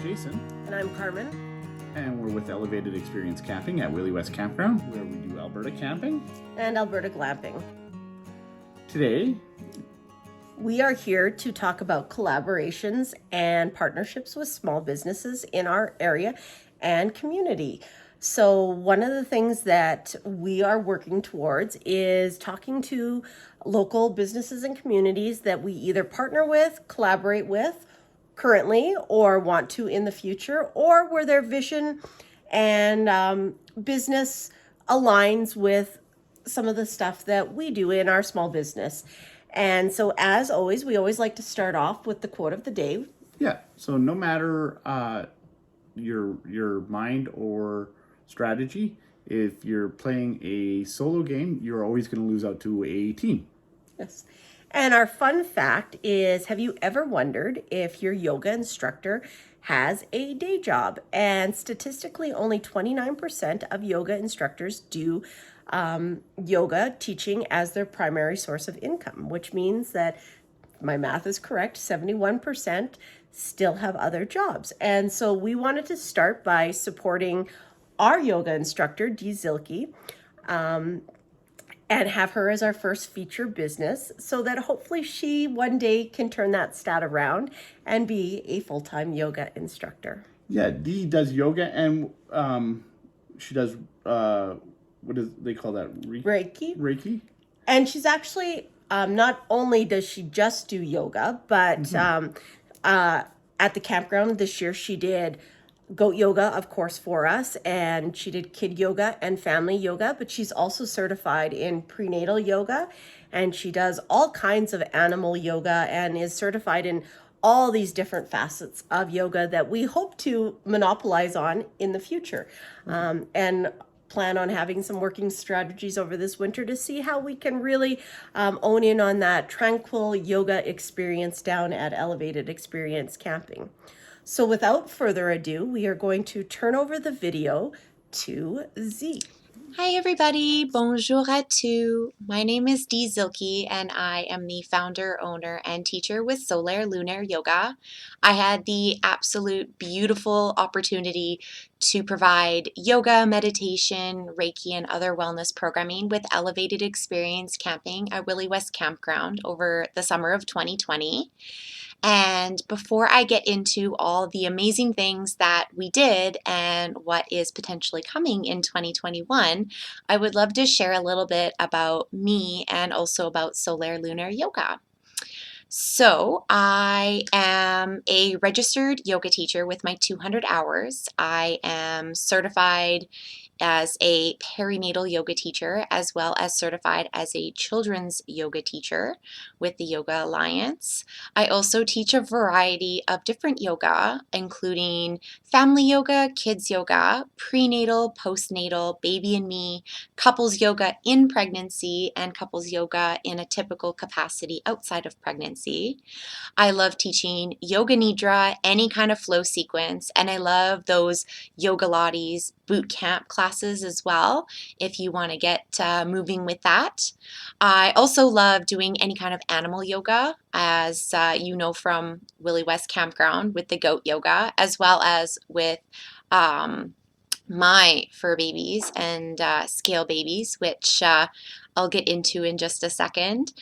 Jason. And I'm Carmen. And we're with Elevated Experience Camping at Willey West Campground, where we do Alberta camping. And Alberta Glamping. Today, we are here to talk about collaborations and partnerships with small businesses in our area and community. So one of the things that we are working towards is talking to local businesses and communities that we either partner with, collaborate with currently, or want to in the future, or where their vision and business aligns with some of the stuff that we do in our small business. And so, as always, we always like to start off with the quote of the day. Yeah, so no matter your mind or strategy, if you're playing a solo game, you're always going to lose out to a team. Yes. And our fun fact is, have you ever wondered if your yoga instructor has a day job? And statistically, only 29% of yoga instructors do yoga teaching as their primary source of income, which means that, my math is correct, 71% still have other jobs. And so we wanted to start by supporting our yoga instructor, Dee Zilke, and have her as our first feature business so that hopefully she one day can turn that stat around and be a full-time yoga instructor. Yeah, Dee does yoga and she does, what do they call that? Reiki. Reiki. And she's actually, not only does she just do yoga, but at the campground this year she did goat yoga, of course, for us, and she did kid yoga and family yoga, but she's also certified in prenatal yoga, and she does all kinds of animal yoga and is certified in all these different facets of yoga that we hope to monopolize on in the future. And plan on having some working strategies over this winter to see how we can really own in on that tranquil yoga experience down at Elevated Experience Camping. So without further ado, we are going to turn over the video to Z. Hi everybody, bonjour à tous. My name is Dee Zilke and I am the founder, owner, and teacher with Solaire Lunaire Yoga. I had the absolute beautiful opportunity to provide yoga, meditation, Reiki, and other wellness programming with Elevated Experience Camping at Willey West Campground over the summer of 2020. And before I get into all the amazing things that we did and what is potentially coming in 2021, I would love to share a little bit about me and also about Solaire Lunaire Yoga. So I am a registered yoga teacher with my 200 hours. I am certified as a perinatal yoga teacher, as well as certified as a children's yoga teacher with the Yoga Alliance. I also teach a variety of different yoga, including family yoga, kids yoga, prenatal, postnatal, baby and me, couples yoga in pregnancy, and couples yoga in a typical capacity outside of pregnancy. I love teaching yoga nidra, any kind of flow sequence, and I love those yoga lattes boot camp classes as well, if you want to get moving with that. I also love doing any kind of animal yoga, as you know from Willey West Campground with the goat yoga, as well as with my fur babies and scale babies, which I'll get into in just a second.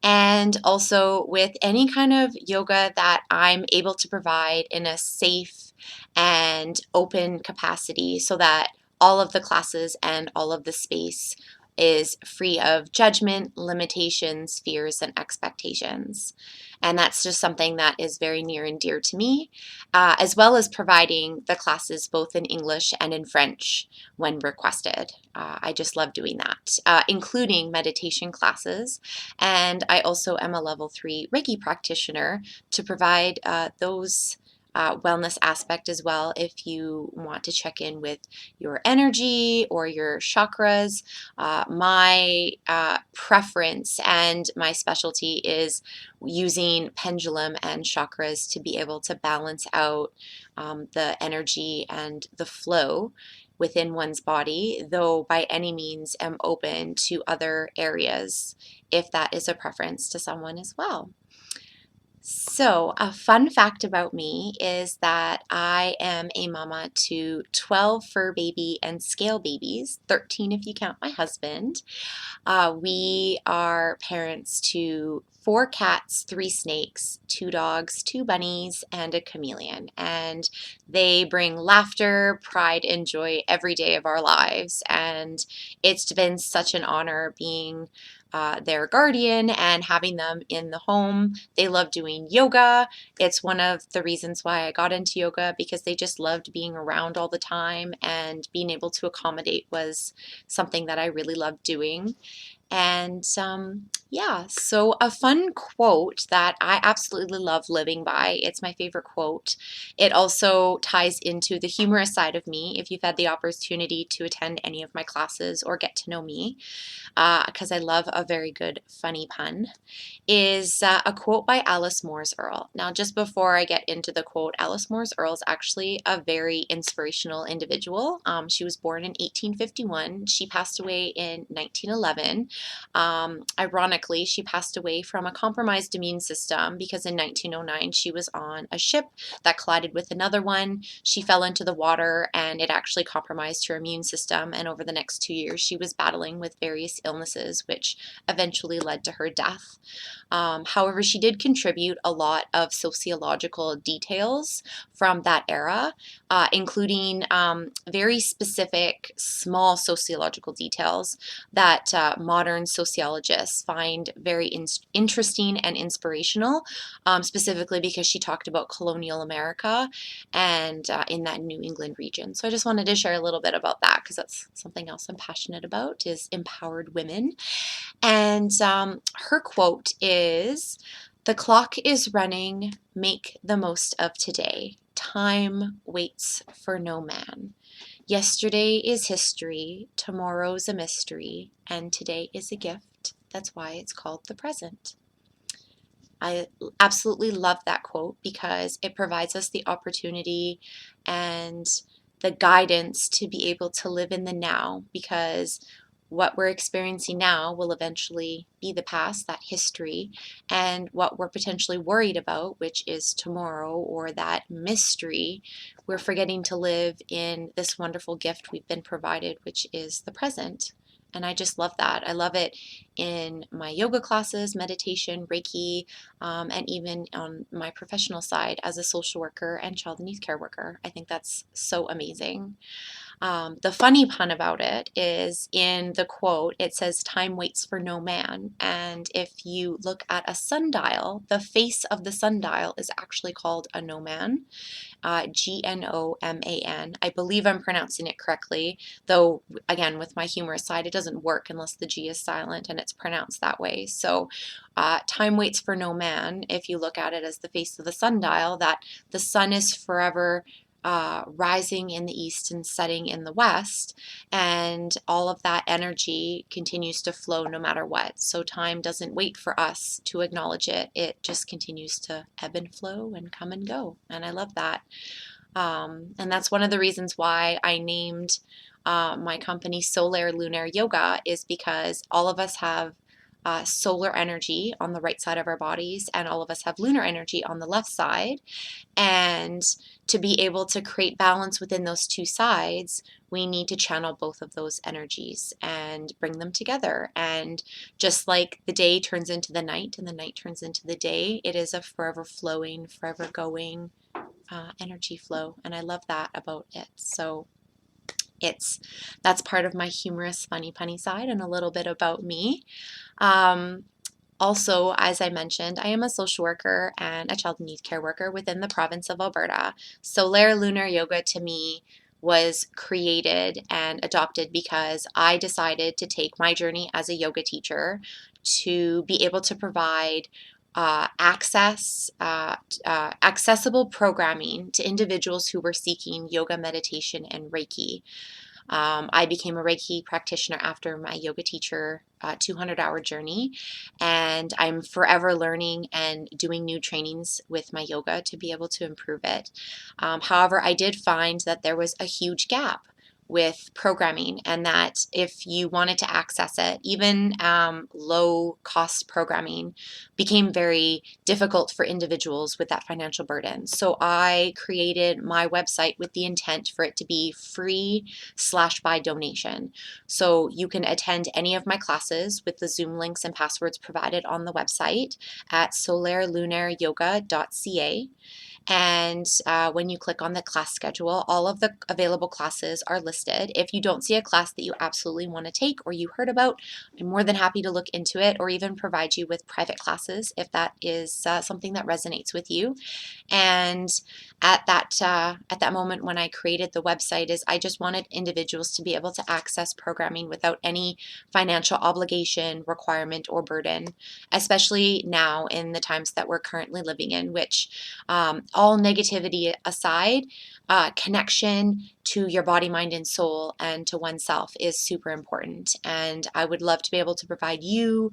And also with any kind of yoga that I'm able to provide in a safe and open capacity so that all of the classes and all of the space is free of judgment, limitations, fears, and expectations. And that's just something that is very near and dear to me, as well as providing the classes both in English and in French when requested. I just love doing that, including meditation classes. And I also am a level 3 Reiki practitioner to provide those wellness aspect as well if you want to check in with your energy or your chakras. My preference and my specialty is using pendulum and chakras to be able to balance out the energy and the flow within one's body, though by any means am open to other areas if that is a preference to someone as well. So, a fun fact about me is that I am a mama to 12 fur baby and scale babies, 13 if you count my husband. We are parents to 4 cats, 3 snakes, 2 dogs, 2 bunnies, and a chameleon. And they bring laughter, pride, and joy every day of our lives. And it's been such an honor being their guardian and having them in the home. They love doing yoga. It's one of the reasons why I got into yoga, because they just loved being around all the time, and being able to accommodate was something that I really loved doing. And yeah, so a fun quote that I absolutely love living by, it's my favorite quote. It also ties into the humorous side of me. If you've had the opportunity to attend any of my classes or get to know me, because I love a very good funny pun, is a quote by Alice Moores Earle. Now, just before I get into the quote, Alice Moores Earle is actually a very inspirational individual. She was born in 1851. She passed away in 1911. Ironically, she passed away from a compromised immune system because in 1909 she was on a ship that collided with another one. She fell into the water and it actually compromised her immune system. And over the next 2 years, she was battling with various illnesses, which eventually led to her death. However, she did contribute a lot of sociological details from that era, including very specific small sociological details that modern sociologists find very interesting and inspirational, specifically because she talked about colonial America and in that New England region. So I just wanted to share a little bit about that because that's something else I'm passionate about, is empowered women. And her quote is, "The clock is running, make the most of today. Time waits for no man. Yesterday is history, tomorrow's a mystery, and today is a gift. That's why it's called the present." I absolutely love that quote because it provides us the opportunity and the guidance to be able to live in the now, because what we're experiencing now will eventually be the past, that history, and what we're potentially worried about, which is tomorrow or that mystery, we're forgetting to live in this wonderful gift we've been provided, which is the present. And I just love that. I love it in my yoga classes, meditation, Reiki, and even on my professional side as a social worker and child and youth care worker. I think that's so amazing. The funny pun about it is in the quote, it says, "Time waits for no man." And if you look at a sundial, the face of the sundial is actually called a gnomon, Gnoman. I believe I'm pronouncing it correctly, though, again, with my humorous side, it doesn't work unless the G is silent and it's pronounced that way. So, time waits for no man. If you look at it as the face of the sundial, that the sun is forever rising in the east and setting in the west, and all of that energy continues to flow no matter what. So time doesn't wait for us to acknowledge it, it just continues to ebb and flow and come and go. And I love that. And that's one of the reasons why I named my company Solaire Lunaire Yoga, is because all of us have solar energy on the right side of our bodies, and all of us have lunar energy on the left side. And to be able to create balance within those two sides, we need to channel both of those energies and bring them together. And just like the day turns into the night and the night turns into the day, it is a forever flowing, forever going energy flow. And I love that about it. So that's part of my humorous, funny, punny side and a little bit about me. Um, Also, as I mentioned, I am a social worker and a child and youth care worker within the province of Alberta. Solaire Lunaire Yoga to me was created and adopted because I decided to take my journey as a yoga teacher to be able to provide accessible programming to individuals who were seeking yoga, meditation, and Reiki. I became a Reiki practitioner after my yoga teacher 200-hour journey, and I'm forever learning and doing new trainings with my yoga to be able to improve it. However, I did find that there was a huge gap with programming, and that if you wanted to access it, even low cost programming became very difficult for individuals with that financial burden. So I created my website with the intent for it to be free / by donation. So you can attend any of my classes with the Zoom links and passwords provided on the website at solairelunareyoga.ca. And when you click on the class schedule, all of the available classes are listed. If you don't see a class that you absolutely want to take or you heard about, I'm more than happy to look into it or even provide you with private classes if that is something that resonates with you. And at that moment when I created the website, is I just wanted individuals to be able to access programming without any financial obligation, requirement, or burden, especially now in the times that we're currently living in, which all negativity aside, connection to your body, mind, and soul and to oneself is super important. And I would love to be able to provide you,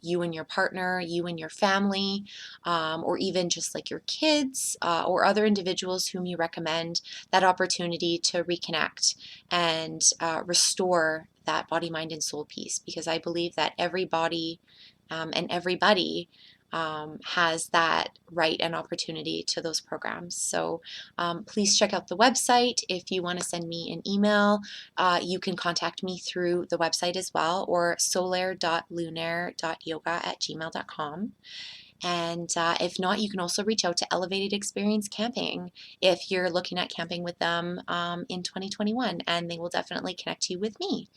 you and your partner, you and your family, or even just like your kids or other individuals whom you recommend, that opportunity to reconnect and restore that body, mind, and soul piece, because I believe that every body and everybody has that right and opportunity to those programs. So please check out the website. If you want to send me an email, you can contact me through the website as well, or solaire.lunaire.yoga@gmail.com. And if not, you can also reach out to Elevated Experience Camping if you're looking at camping with them in 2021, and they will definitely connect you with me.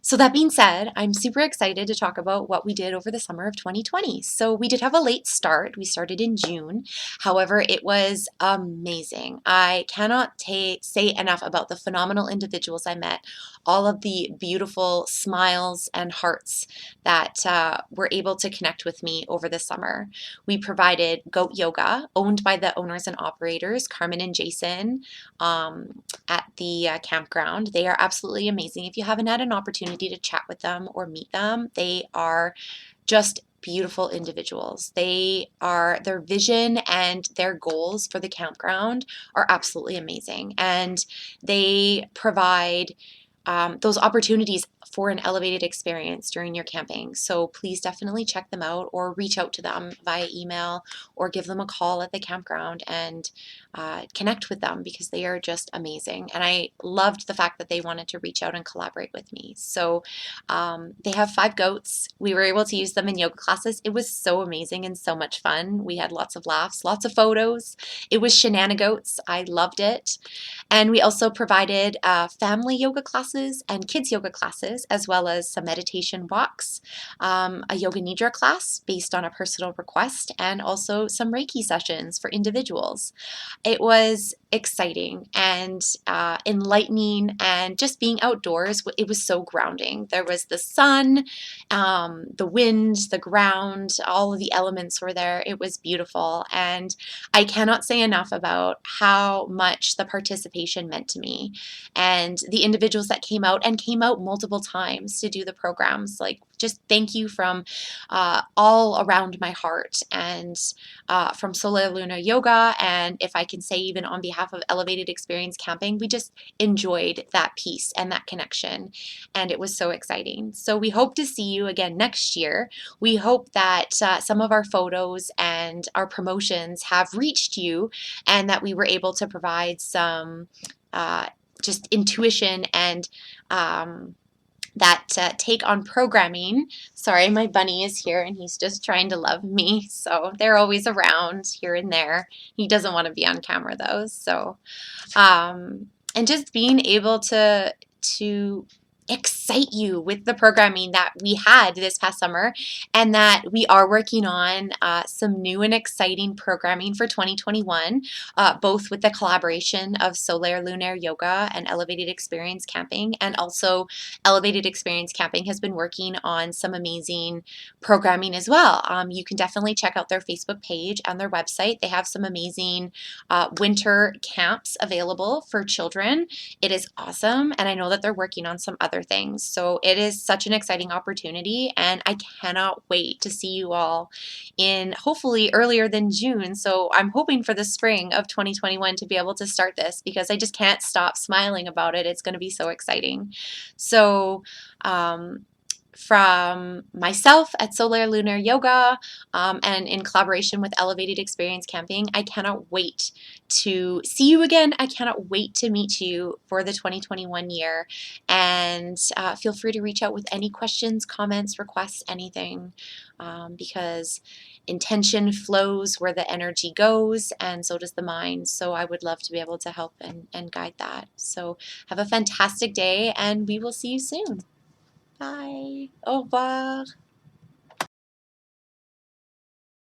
So that being said, I'm super excited to talk about what we did over the summer of 2020. So we did have a late start. We started in June. However, it was amazing. I cannot say enough about the phenomenal individuals I met, all of the beautiful smiles and hearts that were able to connect with me over the summer. We provided goat yoga, owned by the owners and operators, Carmen and Jason, at the campground. They are absolutely amazing. If you haven't had an opportunity to chat with them or meet them, they are just beautiful individuals. Their vision and their goals for the campground are absolutely amazing, and they provide those opportunities for an elevated experience during your camping. So please definitely check them out or reach out to them via email or give them a call at the campground and connect with them, because they are just amazing. And I loved the fact that they wanted to reach out and collaborate with me. So they have 5 goats. We were able to use them in yoga classes. It was so amazing and so much fun. We had lots of laughs, lots of photos. It was shenanigans. I loved it. And we also provided family yoga classes and kids yoga classes, as well as some meditation walks, a yoga nidra class based on a personal request, and also some Reiki sessions for individuals. It was exciting and enlightening, and just being outdoors, it was so grounding. There was the sun, the wind, the ground, all of the elements were there. It was beautiful, and I cannot say enough about how much the participation meant to me, and the individuals that came out multiple times to do the programs. Like, just thank you from all around my heart, and from Solaire Lunar Yoga, and if I can say even on behalf of Elevated Experience Camping, we just enjoyed that piece and that connection, and it was so exciting. So we hope to see you again next year. We hope that some of our photos and our promotions have reached you, and that we were able to provide some just intuition and that take on programming. Sorry, my bunny is here and he's just trying to love me. So they're always around here and there. He doesn't want to be on camera though. So, and just being able to excite you with the programming that we had this past summer, and that we are working on some new and exciting programming for 2021, both with the collaboration of Solaire Lunaire Yoga and Elevated Experience Camping. And also Elevated Experience Camping has been working on some amazing programming as well. You can definitely check out their Facebook page and their website. They have some amazing winter camps available for children. It is awesome, and I know that they're working on some other other things. So it is such an exciting opportunity, and I cannot wait to see you all in hopefully earlier than June. So I'm hoping for the spring of 2021 to be able to start this, because I just can't stop smiling about it. It's going to be so exciting. So, from myself at Solaire Lunaire Yoga, and in collaboration with Elevated Experience Camping, I cannot wait to see you again. I cannot wait to meet you for the 2021 year. And feel free to reach out with any questions, comments, requests, anything, because intention flows where the energy goes, and so does the mind. So I would love to be able to help and guide that. So have a fantastic day, and we will see you soon. Bye. Au revoir.